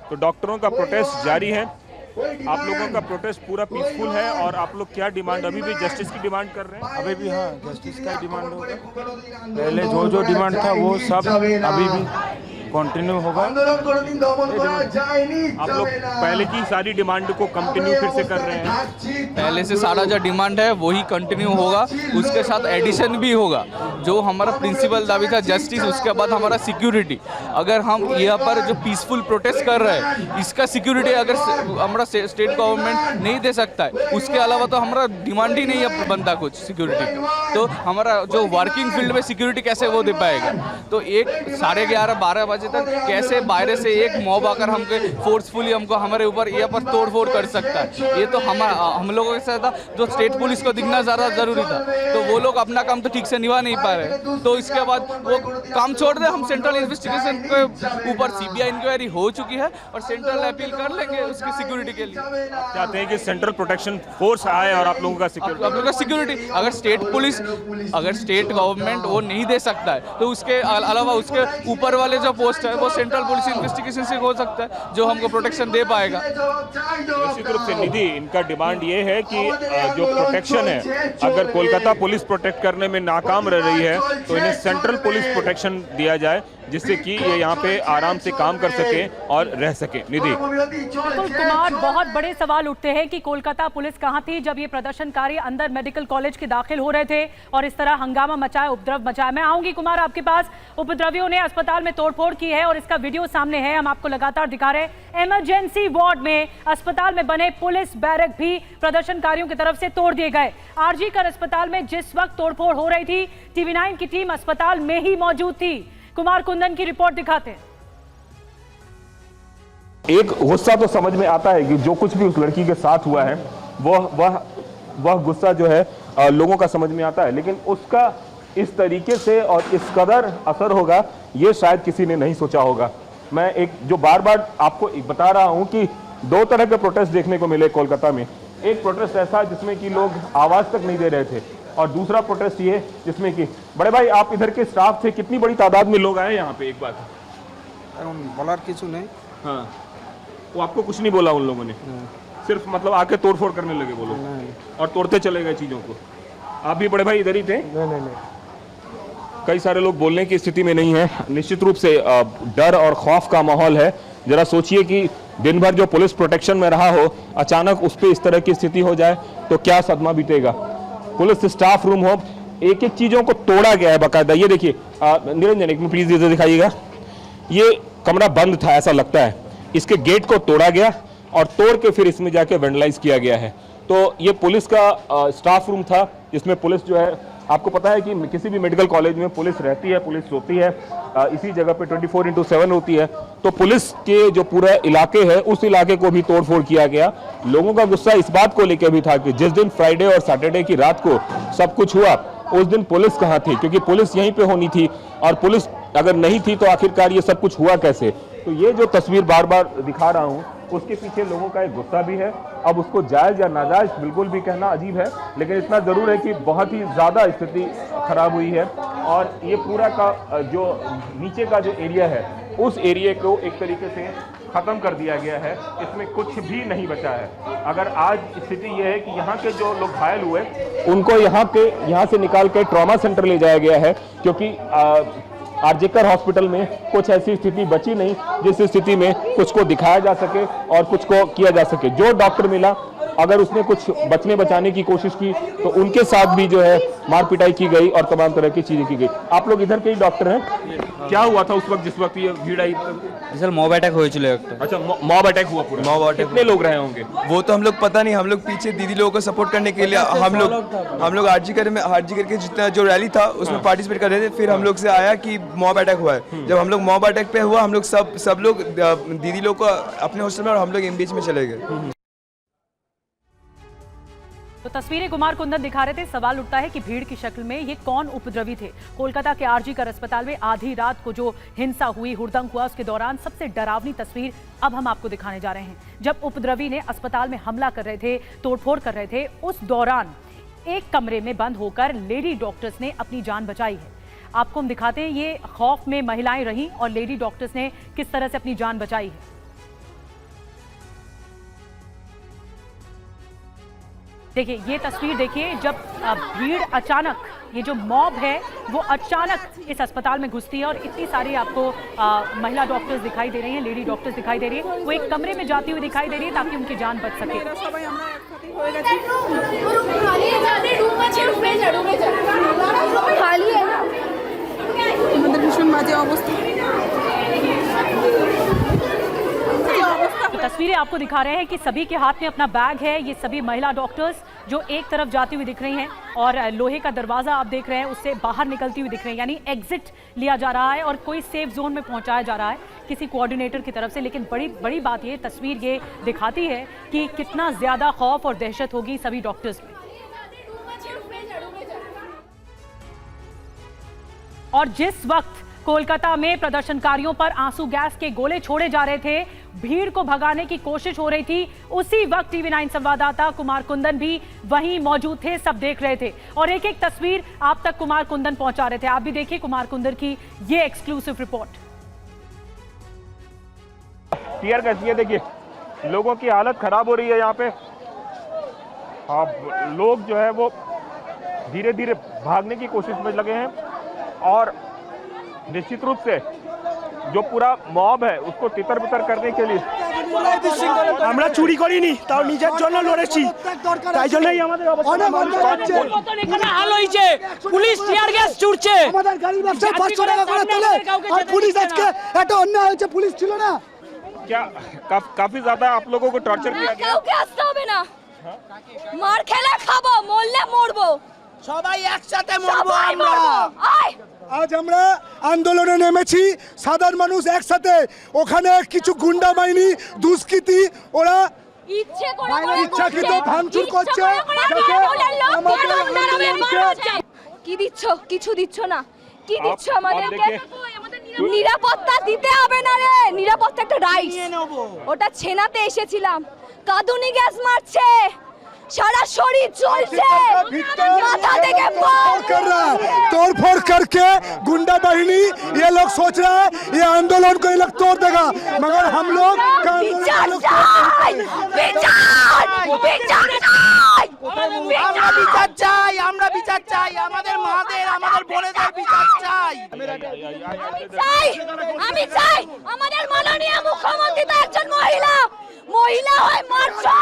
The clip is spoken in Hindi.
तो डॉक्टरों का प्रोटेस्ट जारी है। आप लोगों का प्रोटेस्ट पूरा पीसफुल है और आप लोग क्या डिमांड, अभी भी जस्टिस की डिमांड कर रहे हैं? अभी भी हाँ, जस्टिस का डिमांड होगा। पहले जो जो डिमांड था वो सब अभी भी कंटिन्यू होगा। आप लोग पहले की सारी डिमांड को कंटिन्यू फिर से कर रहे हैं? पहले से सारा जो डिमांड है वही कंटिन्यू होगा, उसके साथ एडिशन भी होगा। जो हमारा प्रिंसिपल दावी था जस्टिस, उसके बाद हमारा सिक्योरिटी। अगर हम यहाँ पर जो पीसफुल प्रोटेस्ट कर रहे हैं, इसका सिक्योरिटी अगर हमारा स्टेट गवर्नमेंट नहीं दे सकता है, उसके अलावा तो हमारा डिमांड ही नहीं है बनता कुछ सिक्योरिटी का। तो हमारा जो वर्किंग फील्ड में सिक्योरिटी कैसे वो दे पाएगा? तो 11:30-12 बजे तक कैसे बाहर से एक मॉब आकर हमको फोर्सफुली हमको हमारे ऊपर यहाँ पर तोड़फोड़ कर सकता है? ये तो हम लोगों के साथ था, जो स्टेट पुलिस को दिखना ज़्यादा ज़रूरी था, तो वो लोग अपना काम तो ठीक से निभा नहीं पा रहे। तो इसके बाद वो काम छोड़ दे, हम सेंट्रल इन्वेस्टिगेशन के ऊपर सीबीआई इंक्वायरी हो चुकी है और सेंट्रल अपील कर लेंगे उसकी सिक्योरिटी के लिए। चाहते हैं कि सेंट्रल प्रोटेक्शन फोर्स आए और आप लोगों का सिक्योरिटी अगर स्टेट पुलिस, अगर स्टेट गवर्नमेंट वो नहीं दे सकता है, तो उसके अलावा उसके ऊपर वाले जो पोस्ट है वो सेंट्रल पुलिस इन्वेस्टिगेशन से हो सकता है, जो हमको प्रोटेक्शन दे पाएगा। निश्चित रूप से निधि, इनका डिमांड ये है कि जो प्रोटेक्शन है, अगर कोलकाता पुलिस प्रोटेक्ट करने में नाकाम रह रही है तो इन्हें सेंट्रल पुलिस प्रोटेक्शन दिया जाए, जिससे कि ये यहाँ पे आराम से काम कर सके और रह सके। निधि। बिल्कुल कुमार, बहुत बड़े सवाल उठते हैं कि कोलकाता पुलिस कहाँ थी जब ये प्रदर्शनकारी अंदर मेडिकल कॉलेज के दाखिल हो रहे थे और इस तरह हंगामा मचाया, उपद्रव मचाया। मैं आऊंगी कुमार आपके पास। उपद्रवियों ने अस्पताल में तोड़फोड़ की है और इसका वीडियो सामने है, हम आपको लगातार दिखा रहे हैं। इमरजेंसी वार्ड में अस्पताल में बने पुलिस बैरक भी प्रदर्शनकारियों की तरफ से तोड़ दिए गए। आरजी कर अस्पताल में जिस वक्त तोड़फोड़ हो रही थी, TV9 की टीम अस्पताल में ही मौजूद थी। कुमार कुंदन की रिपोर्ट दिखाते हैं। एक गुस्सा तो समझ में आता है कि जो कुछ भी उस लड़की के साथ हुआ है वह गुस्सा जो है लोगों का समझ में आता है, लेकिन उसका इस तरीके से और इस कदर असर होगा ये शायद किसी ने नहीं सोचा होगा। मैं एक जो बार बार आपको बता रहा हूं कि दो तरह के प्रोटेस्ट देखने को मिले कोलकाता में। एक प्रोटेस्ट ऐसा जिसमें कि लोग आवाज तक नहीं दे रहे थे और दूसरा प्रोटेस्ट ये जिसमें कि बड़े भाई आप इधर के स्टाफ थे, कितनी बड़ी तादाद में लोग आए यहाँ पे? एक बात बोला किसी नहीं। हाँ, वो आपको कुछ नहीं बोला उन लोगों ने? सिर्फ मतलब आके तोड़फोड़ करने लगे वो लोग और तोड़ते चले गए चीजों को। आप भी बड़े भाई इधर ही थे? नहीं। कई सारे लोग बोलने की स्थिति में नहीं है। निश्चित रूप से डर और खौफ का माहौल है। जरा सोचिए कि दिन भर जो पुलिस प्रोटेक्शन में रहा हो, अचानक उस पर इस तरह की स्थिति हो जाए तो क्या सदमा बीतेगा। पुलिस स्टाफ रूम हो, एक एक चीजों को तोड़ा गया है बाकायदा। ये देखिए निरंजन, एक मिनट प्लीज इधर दिखाइएगा। ये कमरा बंद था ऐसा लगता है, इसके गेट को तोड़ा गया और तोड़ के फिर इसमें जाके वेंडलाइज किया गया है। तो ये पुलिस का स्टाफ रूम था जिसमें पुलिस जो है, आपको पता है कि किसी भी मेडिकल कॉलेज में पुलिस रहती है, पुलिस सोती है, इसी जगह पे 24/7 होती है। तो पुलिस के जो पूरा इलाके है उस इलाके को भी तोड़फोड़ किया गया। लोगों का गुस्सा इस बात को लेकर भी था कि जिस दिन फ्राइडे और सैटरडे की रात को सब कुछ हुआ उस दिन पुलिस कहाँ थी, क्योंकि पुलिस यहीं पे होनी थी और पुलिस अगर नहीं थी तो आखिरकार ये सब कुछ हुआ कैसे। तो ये जो तस्वीर बार बार दिखा रहा हूँ उसके पीछे लोगों का एक गुस्सा भी है। अब उसको जायज या नाजायज बिल्कुल भी कहना अजीब है, लेकिन इतना जरूर है कि बहुत ही ज्यादा स्थिति खराब हुई है और ये पूरा का जो नीचे का जो एरिया है उस एरिया को एक तरीके से खत्म कर दिया गया है। इसमें कुछ भी नहीं बचा है। अगर आज स्थिति यह है कि यहाँ के जो लोग घायल हुए उनको यहाँ से निकाल के ट्रॉमा सेंटर ले जाया गया है, क्योंकि आरजी कर हॉस्पिटल में कुछ ऐसी स्थिति बची नहीं जिस स्थिति में कुछ को दिखाया जा सके और कुछ को किया जा सके। जो डॉक्टर मिला अगर उसने कुछ बचाने की कोशिश की तो उनके साथ भी जो है मार पिटाई की गई और तमाम तरह की चीजें की गई। आप लोग इधर के ही डॉक्टर हैं, क्या हुआ था उस वक्त जिस वक्त ये भीड़ आई? सर मॉब अटैक हो चुके। अच्छा, मॉब अटैक हुआ पूरा? Mob attack. कितने लोग रहे होंगे वो तो हम लोग पता नहीं, हम लोग पीछे दीदी लोगों को सपोर्ट करने के लिए हम लोग आरजी करके जितना जो रैली था उसमें पार्टिसिपेट कर रहे थे। फिर हम लोग से आया कि मॉब अटैक हुआ है। जब हम लोग मॉब अटैक पे हुआ, हम लोग सब लोग दीदी लोग को अपने हॉस्टल में और हम लोग एमबीएच में चले गए। तो तस्वीरें कुमार कुंदन दिखा रहे थे। सवाल उठता है कि भीड़ की शक्ल में ये कौन उपद्रवी थे। कोलकाता के आरजी कर अस्पताल में आधी रात को जो हिंसा हुई, हुड़दंग हुआ, उसके दौरान सबसे डरावनी तस्वीर अब हम आपको दिखाने जा रहे हैं। जब उपद्रवी ने अस्पताल में हमला कर रहे थे, तोड़फोड़ कर रहे थे, उस दौरान एक कमरे में बंद होकर लेडी डॉक्टर्स ने अपनी जान बचाई है। आपको हम दिखाते हैं ये खौफ में महिलाएं रहीं और लेडी डॉक्टर्स ने किस तरह से अपनी जान बचाई है। देखिए ये तस्वीर देखिए, जब भीड़ अचानक, ये जो मॉब है वो अचानक इस अस्पताल में घुसती है और इतनी सारी आपको महिला डॉक्टर्स दिखाई दे रही हैं, लेडी डॉक्टर्स दिखाई दे रही है, वो एक कमरे में जाती हुई दिखाई दे रही है ताकि उनकी जान बच सके। ভীষণ বাজে অবস্থা। तो तस्वीरें आपको दिखा रहे हैं कि सभी के हाथ में अपना बैग है। ये सभी महिला डॉक्टर्स जो एक तरफ जाती हुई दिख रही हैं और लोहे का दरवाजा आप देख रहे हैं उससे बाहर निकलती हुई दिख रही हैं, यानी एग्जिट लिया जा रहा है और कोई सेफ जोन में पहुंचाया जा रहा है किसी कोऑर्डिनेटर की तरफ से। लेकिन बड़ी बात ये तस्वीर ये दिखाती है कि कितना ज्यादा खौफ और दहशत होगी सभी डॉक्टर्स में। और जिस वक्त कोलकाता में प्रदर्शनकारियों पर आंसू गैस के गोले छोड़े जा रहे थे, भीड़ को भगाने की कोशिश हो रही थी, उसी वक्त टीवी9 संवाददाता कुमार कुंदन भी वहीं मौजूद थे, सब देख रहे थे और एक एक तस्वीर आप तक कुमार कुंदन पहुंचा रहे थे। आप भी देखिए कुमार कुंदन की ये एक्सक्लूसिव रिपोर्ट। टीयर गैस, ये देखिए लोगों की हालत खराब हो रही है यहाँ पे। लोग जो है वो धीरे धीरे भागने की कोशिश में लगे हैं और निश्चित रूप से जो पूरा मॉब है उसको तितर बितर करने के लिए আমরা চুরি করিনি, তাও নিজের জন্য লড়েছি, তাই জন্যই আমাদের অবস্থা এখানে হাল হয়েছে। পুলিশ টিয়ার গ্যাস ছুড়ছে, আমাদের গাড়ির ব্যবসায় 500 টাকা করে তোলে আর পুলিশ আজকে একটা অন্যায় হয়েছে, পুলিশ ছিল না। क्या काफी ज्यादा आप लोगों को टॉर्चर किया गया? কাউকে আসতে হবে না, মার খেলে খাবো, মরলে মরবো, সবাই একসাথে মরবো সবাই আমরা। মরবো। আয় আজ আমরা আন্দোলনে নেমেছি, সাধারণ মানুষ একসাথে। ওখানে কিছু গুন্ডা বাহিনী দুষ্কৃতী ওরা ইচ্ছে করে ইচ্ছাকৃত ভাঙচুর করছে, কি দিচ্ছ? কিছু দিচ্ছ না, কি দিচ্ছ आप আমাদেরকে? देखिए নিরাপত্তা দিতে হবে না রে, নিরাপত্তা একটা রাইট। ওটা ছেনাতে এসেছিলাম, কাঁদুনি গ্যাস মারছে, সারা শরীর জ্বলছে, মাথা থেকে कर रहा है, तोड़फोड़ करके गुंडा बाहिनी। ये लोग सोच रहा है ये आंदोलन को ये लोग तोड़ देगा, मगर हम लोग का आंदोलन বিচার हम लोग চাই, বিচার, বিচার চাই, আমরা বিচার চাই, আমরা বিচার চাই, আমাদের মাদের আমাদের বোনেদের বিচার চাই। আমি চাই আমাদের মাননীয় মুখ্যমন্ত্রী তো একজন মহিলা, মহিলা হয় মারছো।